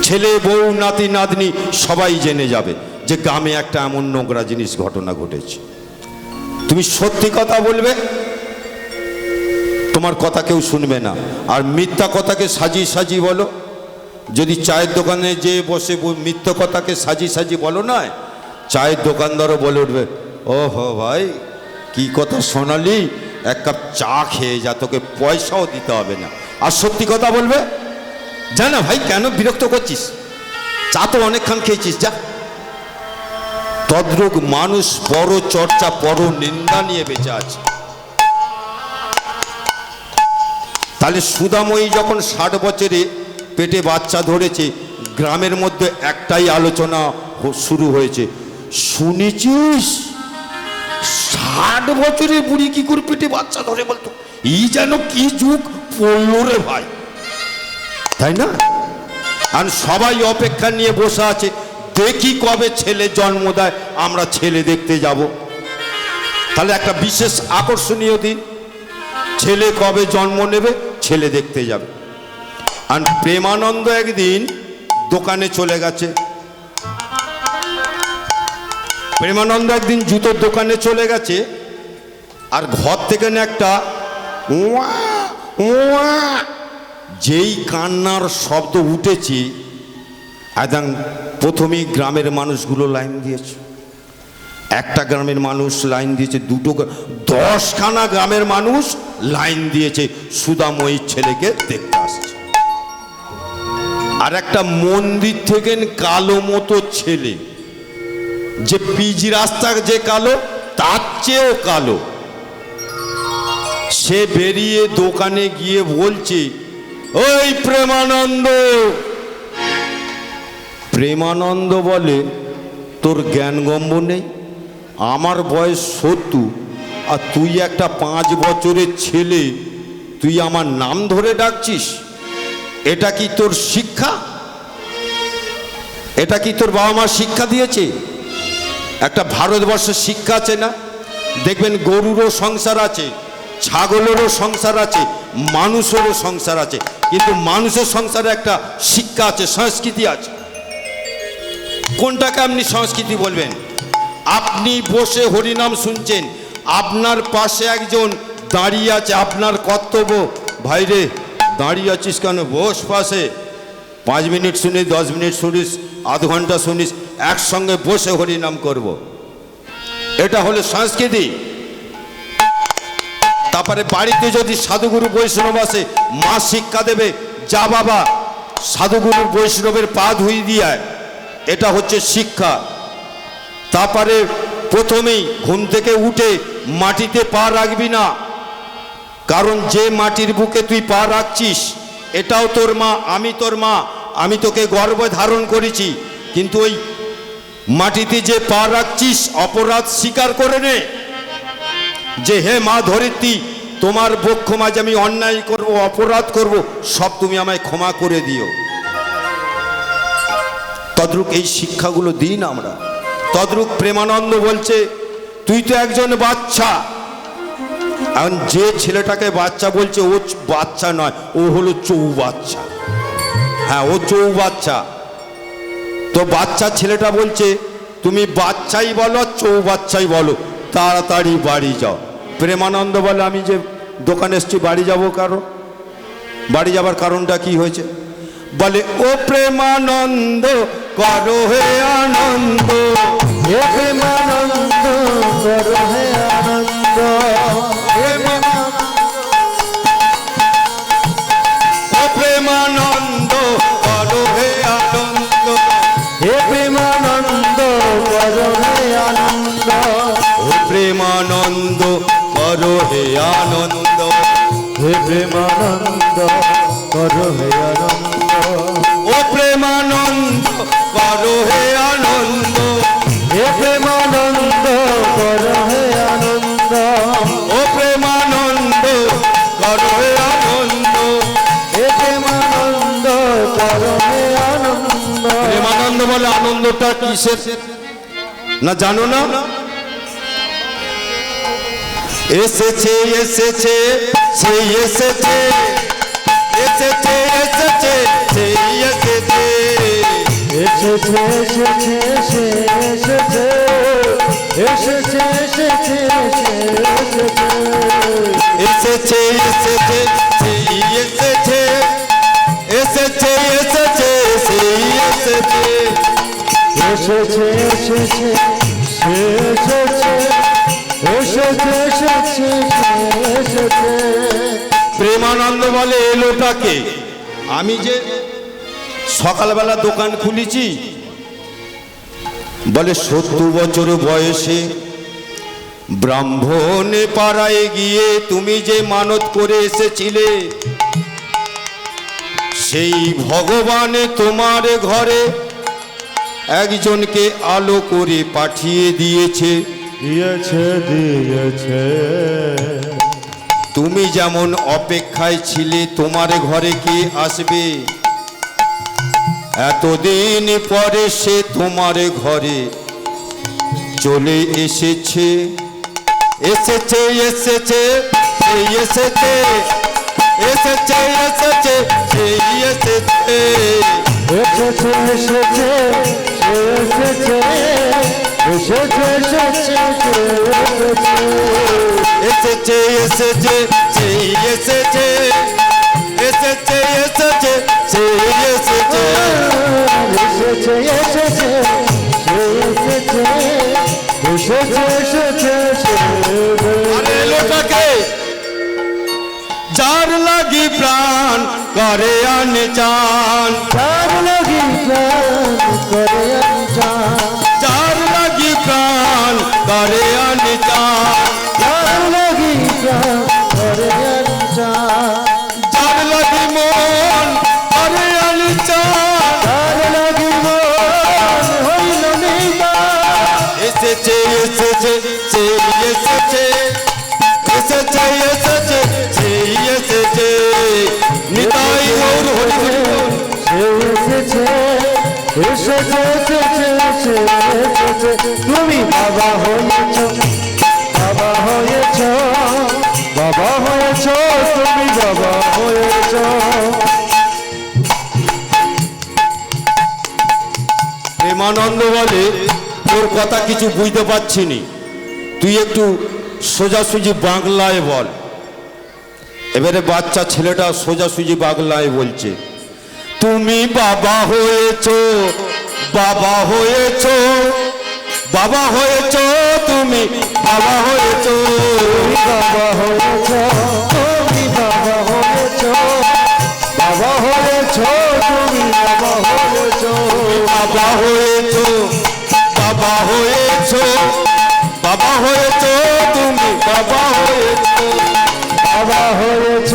ছেলে বউ নাতি নাতনি সবাই জেনে যাবে যে গ্রামে একটা এমন নোংরা জিনিস ঘটনা ঘটেছে। তুমি সত্যি কথা বলবে, তোমার কথা কেউ শুনবে না। আর মিথ্যা কথাকে সাজিয়ে সাজিয়ে বলো। যদি চায়ের দোকানে যে বসে মিথ্যা কথাকে সাজিয়ে সাজিয়ে বলো না, চায়ের দোকানদারও বলে উঠবে, ও হো ভাই কি কথা শোনালি, এক কাপ চা খেয়ে যা, তোকে পয়সাও দিতে হবে না। আর সত্যি কথা বলবে, জানা ভাই কেন বিরক্ত করছিস, চা তো অনেকক্ষণ খেয়েছিস, যা। তদ্রূপ মানুষ পর চর্চা পর নিন্দা নিয়ে বেঁচে আছে। তাহলে সুধাময়ী যখন 60 বছরে পেটে বাচ্চা ধরেছে, গ্রামের মধ্যে একটাই আলোচনা শুরু হয়েছে, শুনেছিস 60 বছরের বুড়ি কি করে পেটে বাচ্চা ধরে বলতো? এই যেন কি যুগ পড়লো রে ভাই, তাই না? আর সবাই অপেক্ষা নিয়ে বসে আছে, দেখি কবে ছেলে জন্ম দেয়, আমরা ছেলে দেখতে যাব। তাহলে একটা বিশেষ আকর্ষণীয় দিন, ছেলে কবে জন্ম নেবে, ছেলে দেখতে যাবে। আর প্রেমানন্দ একদিন দোকানে চলে গেছে, প্রেমানন্দ একদিন জুতোর দোকানে চলে গেছে, আর ঘর থেকে না একটা ওয়া ওয়া যেই কান্নার শব্দ উঠেছে, একদম প্রথমেই গ্রামের মানুষগুলো লাইন দিয়েছে। একটা গ্রামের মানুষ লাইন দিয়েছে, 10খানা গ্রামের মানুষ লাইন দিয়েছে সুধাময়ীর ছেলেকে দেখতে আসছে। আর একটা মন্দির থেকে কালো মতো ছেলে, যে পিচ রাস্তা যে কালো তার চেয়েও কালো, সে বেরিয়ে দোকানে গিয়ে বলছে, ওই প্রেমানন্দ। প্রেমানন্দ বলে, তোর জ্ঞানগম্য নেই, আমার বয়স 70 আর তুই একটা 5 বছরের ছেলে, তুই আমার নাম ধরে ডাকছিস? এটা কি তোর শিক্ষা? এটা কি তোর বাবা মা শিক্ষা দিয়েছে? একটা ভারতবর্ষের শিক্ষা আছে না, দেখবেন গরুরও সংসার আছে, ছাগলেরও সংসার আছে, মানুষেরও সংসার আছে, কিন্তু মানুষের সংসারে একটা শিক্ষা আছে, সংস্কৃতি আছে। কোনটাকে আপনি সংস্কৃতি বলবেন? আপনি বসে হরিনাম শুনছেন, আপনার পাশে একজন দাঁড়িয়ে আছে, আপনার কর্তব্য, ভাইরে দাঁড়িয়ে আছিস কেন, বস পাশে, 5 মিনিট শুনিস, 10 মিনিট শুনিস, আধ ঘন্টা শুনিস, একসঙ্গে বসে হরিনাম করব। এটা হলো সংস্কৃতি। তারপরে বাড়িতে যদি সাধুগুরু বৈষ্ণব আসে, মা শিক্ষা দেবে, যা বাবা সাধুগুরু বৈষ্ণবের পা ধুই দিয়ে, এটা হচ্ছে শিক্ষা। তারপরে প্রথমেই ঘুম থেকে উঠে মাটিতে পা রাখবি না, কারণ যে মাটির বুকে তুই পা রাখছিস এটাও তোর মা, আমি তোর মা, আমি তোকে গর্ভে ধারণ করেছি, কিন্তু ওই মাটিতে যে পা রাখছিস অপরাধ স্বীকার করে নে, যে হে মা ধরিত্রী, তোমার বক্ষ মাঝে আমি অন্যায় করব, অপরাধ করব, সব তুমি আমায় ক্ষমা করে দিও। তদ্রূপ এই শিক্ষাগুলো দিন আমরা। তদ্রূপ প্রেমানন্দ বলছে, তুই তো একজন বাচ্চা। এখন যে ছেলেটাকে বাচ্চা বলছে ও বাচ্চা নয়, ও হলো চৌবাচ্চা। হ্যাঁ, ও চৌবাচ্চা। তো বাচ্চা ছেলেটা বলছে, তুমি বাচ্চাই বলো চৌবাচ্চাই বলো, তাড়াতাড়ি বাড়ি যাও। প্রেমানন্দ বলে, আমি যে দোকানে এসছি বাড়ি যাব, কারণ বাড়ি যাবার কারণটা কি হয়েছে? বলে, ও প্রেমানন্দ করো হে আনন্দ, হে প্রেমানন্দ করো হে আনন্দ, ও প্রেমানন্দ করো হে আনন্দ, হে প্রেমানন্দ করো হে আনন্দ, ও প্রেমানন্দ করো হে আনন্দ, হে প্রেমানন্দ করো হে আনন্দ, ও প্রেমানন্দ করো হে আনন্দ। হে প্রেমানন্দ করো হে আনন্দ। প্রেমানন্দ বলে আনন্দটা কিসের না জানো না? এসেছে এসেছে সেই এসেছে, এসেছে এসেছে সেই এসেছে, এসেছে এসেছে সে এসেছে, এসেছে এসেছে সে এসেছে, এসেছে এসেছে সেই এসেছে, এসেছে এসেছে সেই এসেছে, এসেছে এসেছে সে এসেছে, এসেছে এসেছে সে এসেছে। প্রেমানন্দ বলে এলোটাকে, আমি যে সকালবেলা দোকান খুলেছি, বলে 70 বছর বয়সে ব্রাহ্মণে পাড়ায় গিয়ে তুমি যে মানত করে এসেছিলে, সেই ভগবানে তোমার ঘরে একজনকে আলো করে পাঠিয়ে দিয়েছে। দিয়েছে দিয়েছে, তুমি যেমন অপেক্ষায় ছিলে তোমার ঘরে কে আসবে, এতদিন পরে সে তোমার ঘরে চলে এসেছে। এসেছে এসেছে সেই এসেছে, এসেছে এসেছে সেই এসেছে, এসেছে এসেছে সে এসেছে, এসেছে এসেছে সে এসেছে, এসেছে এসেছে সেই এসেছে, এসেছে এসেছে সেই এসেছে, এসেছে এসেছে সে এসেছে, এসেছে এসেছে সে আরে লোটাকে যার লাগি প্রাণ করে আনে চান, তার লাগি প্রাণ করে আনচান, যার লাগি প্রাণ করে আনে চান, তার লাগি প্রাণ করে আনচান, যার লাগি মন করে আনে চান, তার লাগি মন হইল নিদান। এসেছে এসেছে সেই এসেছে, এসেছে এসেছে সেই এসেছে, নিতাই গৌর হরি হরি বল। সে এসেছে এসেছে এসেছে সে এসেছে, তুমি বাবা হয়েছ, বাবা হয়েছ, বাবা হয়েছ, তুমি বাবা হয়েছ। প্রেমানন্দ বলে তোর কথা কিছু বুঝতে পারছি নি, তুই একটু সোজাসুজি বাংলায় বল। এবারে বাচ্চা ছেলেটা সোজাসুজি বাংলায় বলছে, তুমি বাবা হয়েছো, বাবা হয়েছো, বাবা হয়েছো, তুমি বাবা হয়েছো, তুমি বাবা হয়েছ, তুমি বাবা হয়েছ, বাবা হয়েছ, তুমি বাবা হয়েছ, বাবা হয়েছো, বাবা হয়েছো, বাবা হয়েছো, তুমি বাবা হয়েছো, বাবা হয়েছ,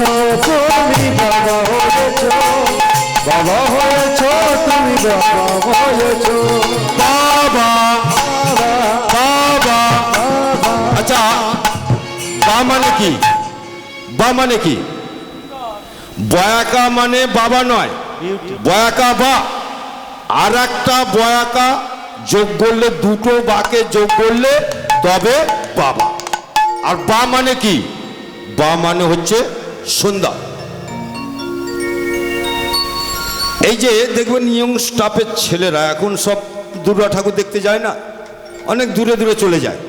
তুমি বাবা হয়েছ, বাবা হয়েছ, তুমি বাবা হয়েছ। বাবা বাবা। আচ্ছা বা মানে কি? বা মানে কি? বয়াকা মানে বাবা নয়, বয়াকা বা। আর একটা বয়াকা যোগ করলে, দুটো বাকে যোগ করলে তবে বাবা। আর বা মানে কি? বা মানে হচ্ছে সন্ধ্যা। এই যে দেখবেন ইয়ং স্টাফের ছেলেরা এখন সব দুর্গা ঠাকুর দেখতে যায় না, অনেক দূরে দূরে চলে যায়,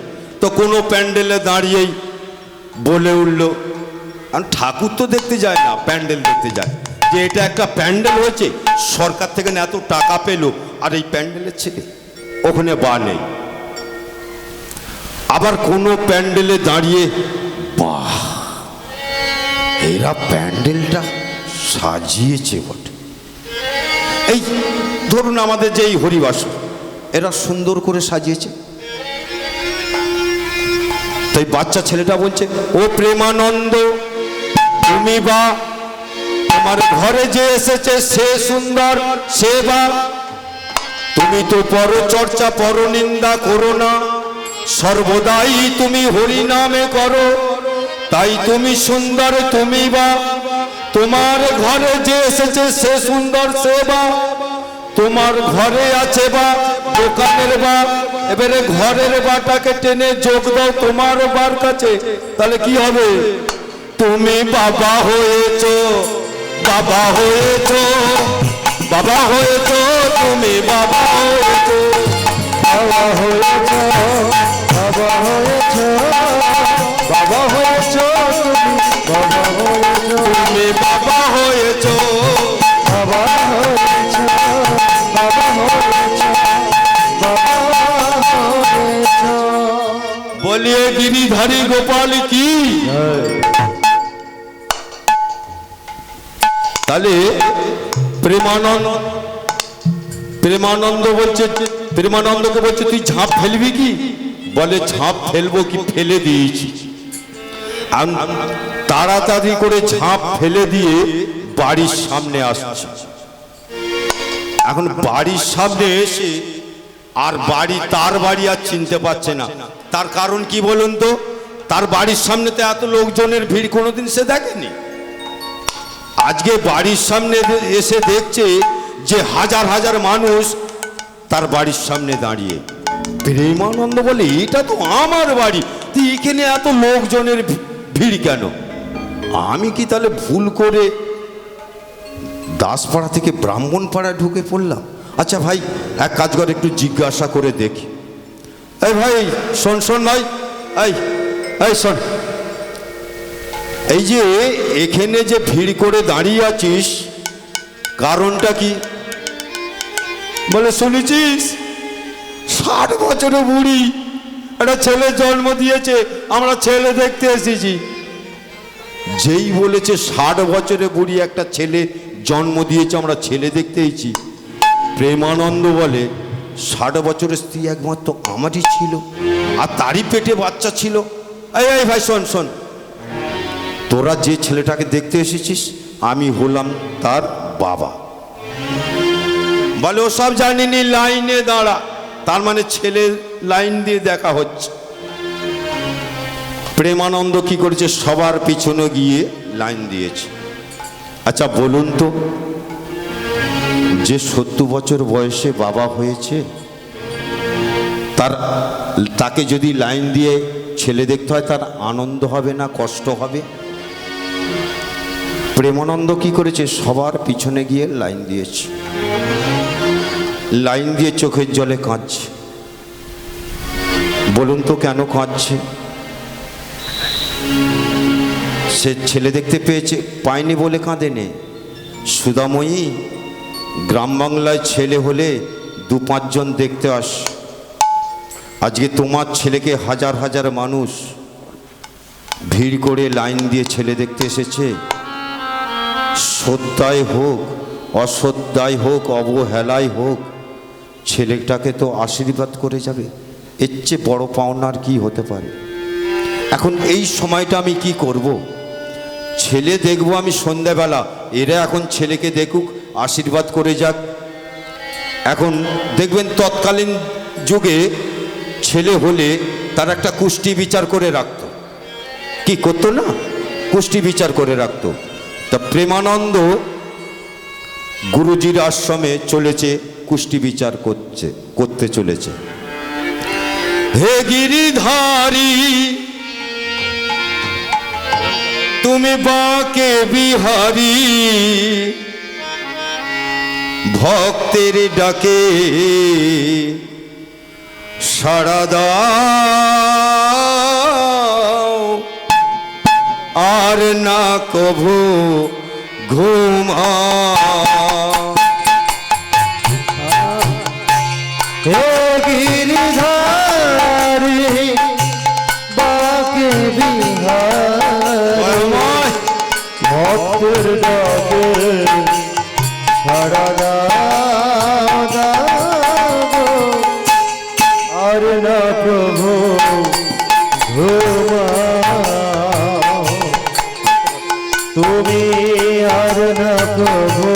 তো কোনো প্যান্ডেলে দাঁড়িয়েই বলে উঠল, আর ঠাকুর তো দেখতে যায় না, প্যান্ডেল দেখতে যায়, যে এটা একটা প্যান্ডেল হয়েছে, সরকার থেকে না এত টাকা পেলো, আর এই প্যান্ডেলের ছেলে ওখানে বা নেই। আবার কোনো প্যান্ডেলে দাঁড়িয়ে, বাহ এরা প্যান্ডেলটা সাজিয়েছে বটে। এই ধরুন আমাদের যে এই হরিবাস, এরা সুন্দর করে সাজিয়েছে। তাই বাচ্চা ছেলেটা বলছে, ও প্রেমানন্দ, তুমি বা তোমার ঘরে যে এসেছে সে সুন্দর, সে বা তুমি তো পরচর্চা পরনিন্দা করো না, সর্বদাই তুমি হরি নামে করো, তাই তুমি সুন্দর, তুমি বা তোমার ঘরে যে এসেছে সে সুন্দর, সে বা তোমার ঘরে আছে বা দোকানের বা, এবারে ঘরের বাটাকে টেনে যোগ দাও তোমার বার কাছে, তাহলে কি হবে? তুমি বাবা হয়েছো, বাবা হয়েছো, বাবা হয়েছো, তুমি বাবা হয়েছো, বাবা হয়েছো, বাবা হয়েছো, বাবা হয়েছো, তুমি বাবা হয়েছো, বাবা হয়েছো, বাবা হয়েছো, বাবা হয়েছো। বলিয়ে গিরিধারী গোপাল কি? তাহলে প্রেমানন্দ বলছে, প্রেমানন্দকে বলছে তুই ঝাঁপ ফেলবি কি? বলে ঝাঁপ ফেলবো কি, ফেলে দিয়েছি। তাড়াতাড়ি করে ঝাঁপ ফেলে দিয়ে বাড়ির সামনে আসছে। এখন বাড়ির সামনে এসে আর তার বাড়ি আর চিনতে পারছে না। তার কারণ কি বলুন তো? তার বাড়ির সামনে তো এত লোকজনের ভিড় কোনোদিন সে দেখেনি। আজকে বাড়ির সামনে এসে দেখছে যে হাজার হাজার মানুষ তার বাড়ির সামনে দাঁড়িয়ে। প্রেমানন্দ বলে, এটা তো আমার বাড়ি, তুই এখানে এত লোকজনের ভিড় কেন? আমি কি তাহলে ভুল করে দাসপাড়া থেকে ব্রাহ্মণপাড়া ঢুকে পড়লাম? আচ্ছা ভাই, এক কাজ করে একটু জিজ্ঞাসা করে দেখি। এই ভাই শোন, শোন ভাই, এই শোন, এই যে এখানে যে ভিড় করে দাঁড়িয়ে আছিস, কারণটা কি? বলে শুনেছিস 60 বছরের বুড়ি একটা ছেলে জন্ম দিয়েছে, আমরা ছেলে দেখতে এসেছি। যেই বলেছে 60 বছরের বুড়ি একটা ছেলে জন্ম দিয়েছে, আমরা ছেলে দেখতে এসেছি, প্রেমানন্দ বলে 60 বছরের স্ত্রী একমাত্র আমারই ছিল, আর তারই পেটে বাচ্চা ছিল। এই ভাই শোন, শোন, তোরা যে ছেলেটাকে দেখতে এসেছিস আমি হলাম তার বাবা। বলে ওসব জানিনি, লাইনে দাঁড়া। তার মানে ছেলে লাইন দিয়ে দেখা হচ্ছে। প্রেমানন্দ কি করেছে? সবার পিছনে গিয়ে লাইন দিয়েছে। আচ্ছা বলুন তো, যে 70 বছর বয়সে বাবা হয়েছে তাকে যদি লাইন দিয়ে ছেলে দেখতে হয়, তার আনন্দ হবে না কষ্ট হবে? প্রেমানন্দ কি করেছে? সবার পিছনে গিয়ে লাইন দিয়েছে। লাইন দিয়ে চোখের জলে কাঁদছে। বলুন তো কেন কাঁদছে? সে ছেলে দেখতে পেয়েছে, পায়নি বলে কাঁদে নে। সুধাময়ী, গ্রাম বাংলায় ছেলে হলে 2-5 জন দেখতে আস। আজকে তোমার ছেলেকে হাজার হাজার মানুষ ভিড় করে লাইন দিয়ে ছেলে দেখতে এসেছে। শ্রদ্ধায় হোক, অশ্রদ্ধায় হোক, অবহেলায় হোক, ছেলেটাকে তো আশীর্বাদ করে যাবে। এর চেয়ে বড় পাওনার কি হতে পারে? এখন এই সময়টা আমি কি করব? ছেলে দেখব আমি সন্ধ্যাবেলা, এরা এখন ছেলেকে দেখুক, আশীর্বাদ করে যাক। এখন দেখবেন তৎকালীন যুগে ছেলে হলে তার একটা কুষ্টি বিচার করে রাখতো। কি করতো না? কুষ্টি বিচার করে রাখতো। তা প্রেমানন্দ গুরুজির আশ্রমে চলেছে, কুষ্টি বিচার করতে চলেছে। হে গিরিধারী, তুমি বাঁকে বিহারী, ভক্তের ডাকে সাড়া দাও, আর না কভু ঘুমাও। হে গিরিধারী, বাঁকে বিহারী, ভক্তের ডাকে সাড়া দাও, দাও, আর না প্রভু ঘুম কভু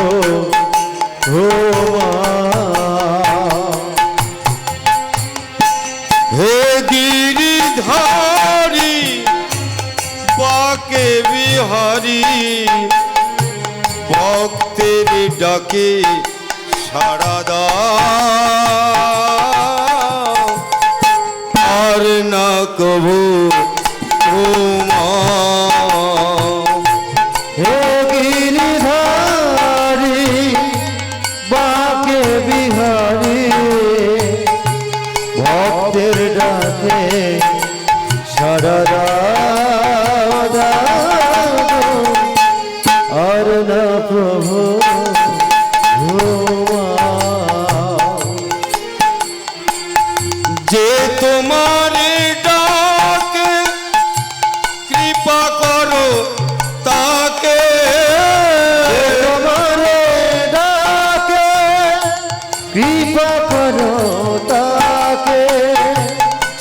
হে গিরিধারী বাকে বিহারী ভক্তের ডাকে সাড়া দাও আর না কভু হে গিরিধারী বাকে বিহারী ভক্তের ডাকে সাড়া দাও আর না প্রভু যে তোমার ডাকে কৃপা করো তাকে তোমার ডাকে কৃপা করো তাকে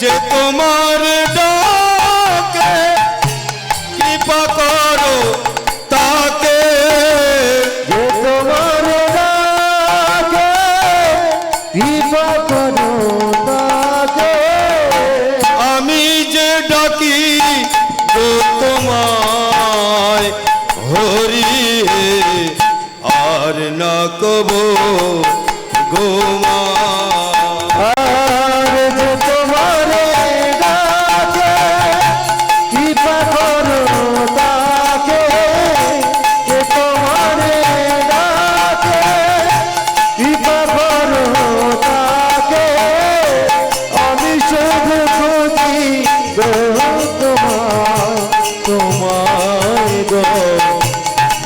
যে তোমার ডাকে কৃপা করো তাকে যে তোমার ডাকে কৃপা করো তাকে আমি যে ডাকি গো তোমায় হরি হে আর না কবো গোমা আর যে তোমার ডাকে কৃপা করো তাকে যে তোমার ডাকে কৃপা করো তাকে আমি শুধু খুঁজি গো তোমায় গো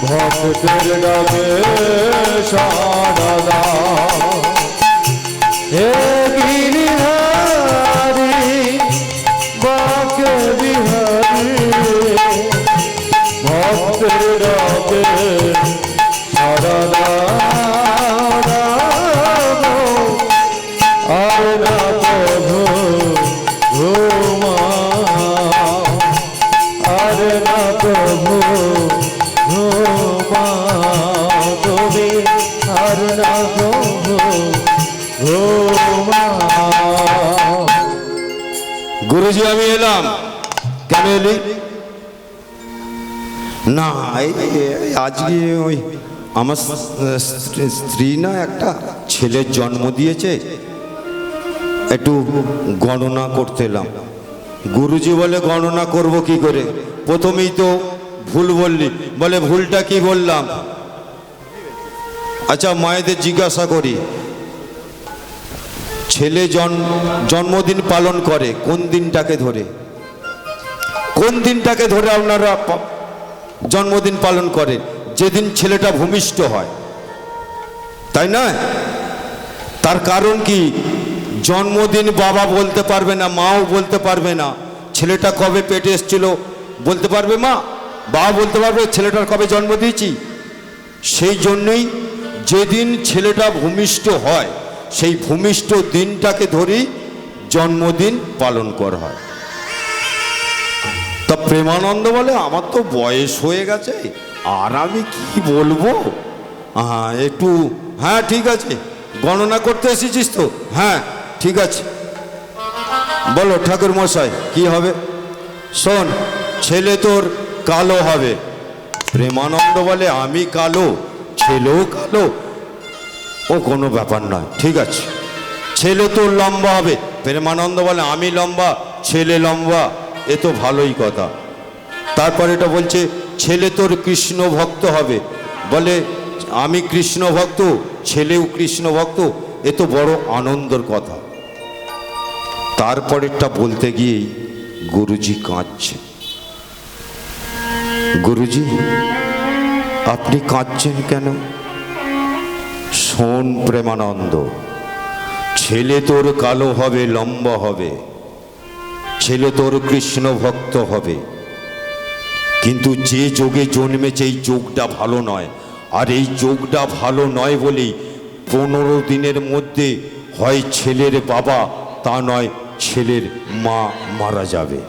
ভক্তের ডাকে সাড়া দাও হে গিরিধারী বাকে বিহারী ভক্তের ডাকে সাড়া দাও আর না প্রভু আর না প্রভু তুমি আর না প্রভু গুরুজি আমি এলাম কেন এলি না আজকে ওই আমার স্ত্রী না একটা ছেলের জন্ম দিয়েছে একটু গণনা করতে এলাম গুরুজি বলে গণনা করব কি করে প্রথমেই তো ভুল বললি বলে ভুলটা কি বললাম আচ্ছা মায়েদের জিজ্ঞাসা করি ছেলে জন্মদিন পালন করে কোন দিনটাকে ধরে আপনারা জন্মদিন পালন করেন যেদিন ছেলেটা ভূমিষ্ঠ হয় তাই না তার কারণ কি জন্মদিন বাবা বলতে পারবে না মাও বলতে পারবে না ছেলেটা কবে পেটে এসেছিল বলতে পারবে মা বাবা বলতে পারবে ছেলেটার কবে জন্ম দিয়েছি সেই জন্যই যেদিন ছেলেটা ভূমিষ্ঠ হয় সেই ভূমিষ্ঠ দিনটাকে ধরেই জন্মদিন পালন করা হয় তা প্রেমানন্দ বলে আমার তো বয়স হয়ে গেছে আর আমি কি বলবো হ্যাঁ ঠিক আছে গণনা করতে এসেছিস তো হ্যাঁ ঠিক আছে বলো ঠাকুর মশাই কি হবে শোন ছেলে তোর কালো হবে প্রেমানন্দ বলে আমি কালো ছেলেও কালো ও কোনো ব্যাপার নয় ঠিক আছে ছেলে তোর লম্বা হবে প্রেমানন্দ বলে আমি লম্বা ছেলে লম্বা এ তো ভালোই কথা তারপর এটা বলছে ছেলে তোর কৃষ্ণ ভক্ত হবে বলে আমি কৃষ্ণ ভক্ত ছেলেও কৃষ্ণ ভক্ত এ তো বড় আনন্দের কথা তারপরেরটা বলতে গিয়েই গুরুজি কাঁদছে গুরুজি আপনি কাঁদছেন কেন শোন প্রেমানন্দ ছেলে তোর কালো হবে লম্বা হবে ছেলে তোর কৃষ্ণ ভক্ত হবে কিন্তু যে যোগে জন্মেছে এই যোগটা ভালো নয় আর এই যোগটা ভালো নয় বলেই 15 দিনের মধ্যে হয় ছেলের বাবা তা নয় ছেলের মা মারা যাবে